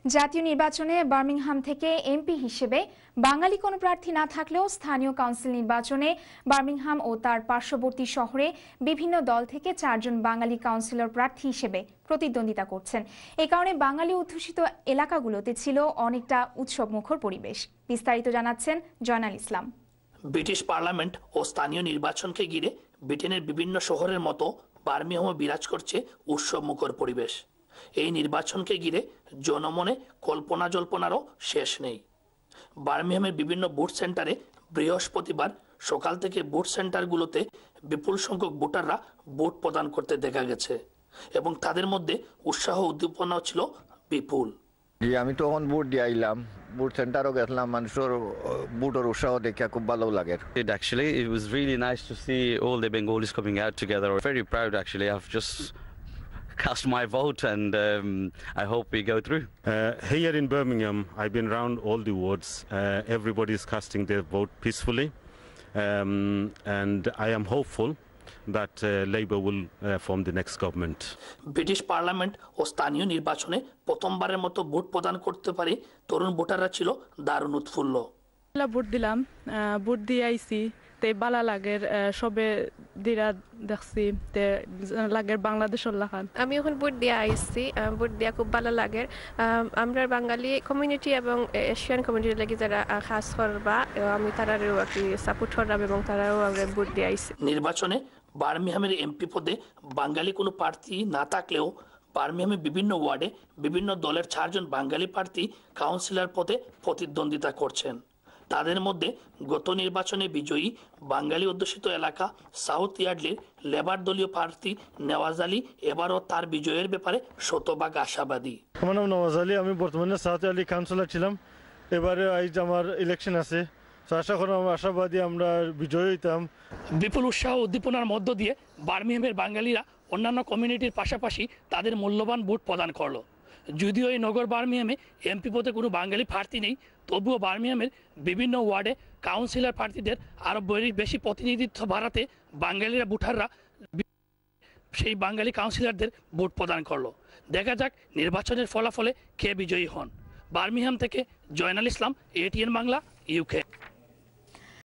জাতীয় নির্বাচনে বার্মিংহাম থেকে এমপি হিসেবে বাঙালি কোনো প্রার্থী না থাকলেও স্থানীয় কাউন্সিল নির্বাচনে বার্মিংহাম ও তার পার্শ্ববর্তী শহরে বিভিন্ন দল থেকে 4 জন বাঙালি কাউন্সিলর প্রার্থী হিসেবে প্রতিদ্বন্দ্বিতা করছেন। এই কারণে বাঙালি অধ্যুষিত এলাকাগুলোতে ছিল অনেকটা উৎসবমুখর পরিবেশ। বিস্তারিত জানাচ্ছেন জয়নাল ইসলাম। ব্রিটিশ পার্লামেন্ট ও স্থানীয় নির্বাচনকে ঘিরে ব্রিটেনের বিভিন্ন শহরের মতো বার্মিংহামে বিরাজ করছে উৎসবমুখর পরিবেশ। এই নির্বাচনকে ঘিরে জনমনে কল্পনা জল্পনারও শেষ নেই। বার্মিংহামের বিভিন্ন ভোট সেন্টারে বৃহস্পতিবার সকাল থেকে ভোট সেন্টারগুলোতে বিপুল সংখ্যক ভোটাররা ভোট প্রদান করতে দেখা গেছে এবং তাদের মধ্যে উৎসাহ উদ্দীপনাও ছিল বিপুল। আমি তো এখন ভোট দিয়ে আইলাম, ভোট সেন্টারও গেছিলাম, মানুষের ভোটের উৎসাহ দেখে খুব ভালো লাগে। Actually, it was really nice to see all the Bengalis coming out together. I'm very proud actually. I've just cast my vote and I hope we go through. Here in Birmingham, I've been around all the wards. Everybody is casting their vote peacefully, and I am hopeful that Labour will form the next government. British parliament ও স্থানীয় নির্বাচনে প্রথমবারের মতো vote প্রদান করতে পারে তরুণ ভোটাররা ছিল দারুণ উৎফুল্ল। ভোট দিলাম, ভোট দিয়ে আইছি, তে বালা লাগের সবে দিরা দেখছি, তে লাগের বাংলাদেশের লাগান। আমি এখন ভোট দিয়ে আইছি, ভোট দিয়া খুব ভালো লাগে। আমরা বাঙালি কমিউনিটি এবং এশিয়ান কমিউনিটি লাগি যারা খাস করবা, আমি তারাও কি সাপোর্ট করলাম এবং তারাও আমরা ভোট দিয়ে আইছি। নির্বাচনে বার্মিংহামের এমপি পদে বাঙালি কোনো প্রার্থী না থাকলেও বার্মিংহামের বিভিন্ন ওয়ার্ডে বিভিন্ন দলের 4 জন বাঙালি প্রার্থী কাউন্সিলর পদে প্রতিদ্বন্দ্বিতা করছেন। তাদের মধ্যে গত নির্বাচনে বিজয়ী বাঙালি অধ্যুষিত এলাকা সাউথ ইয়ার্ডলির লেবার দলীয় প্রার্থী নেওয়াজ আলী এবারও তার বিজয়ের ব্যাপারে শতভাগ আশাবাদী। আমার নাম নওয়াজ আলী, আমি বর্তমানে সাউথ ইয়ার্ডলি কাউন্সিলর ছিলাম। এবারে আজ আমার ইলেকশন আছে, আশা করি আশাবাদী আমরা বিজয়ী হইতাম। বিপুল উৎসাহ উদ্দীপনার মধ্য দিয়ে বার্মিংহামের বাঙালিরা অন্যান্য কমিউনিটির পাশাপাশি তাদের মূল্যবান ভোট প্রদান করলো। যদিও এই নগর বার্মিংহামে এমপি পদে কোনো বাঙালি প্রার্থী নেই, তবুও বার্মিংহামের বিভিন্ন ওয়ার্ডে কাউন্সিলর প্রার্থীদের আরও বেশি প্রতিনিধিত্ব বাড়াতে বাঙালিরা ভোটাররা সেই বাঙালি কাউন্সিলরদের ভোট প্রদান করলো। দেখা যাক নির্বাচনের ফলাফলে কে বিজয়ী হন। বার্মিংহাম থেকে জয়নাল ইসলাম, ATN বাংলা, UK।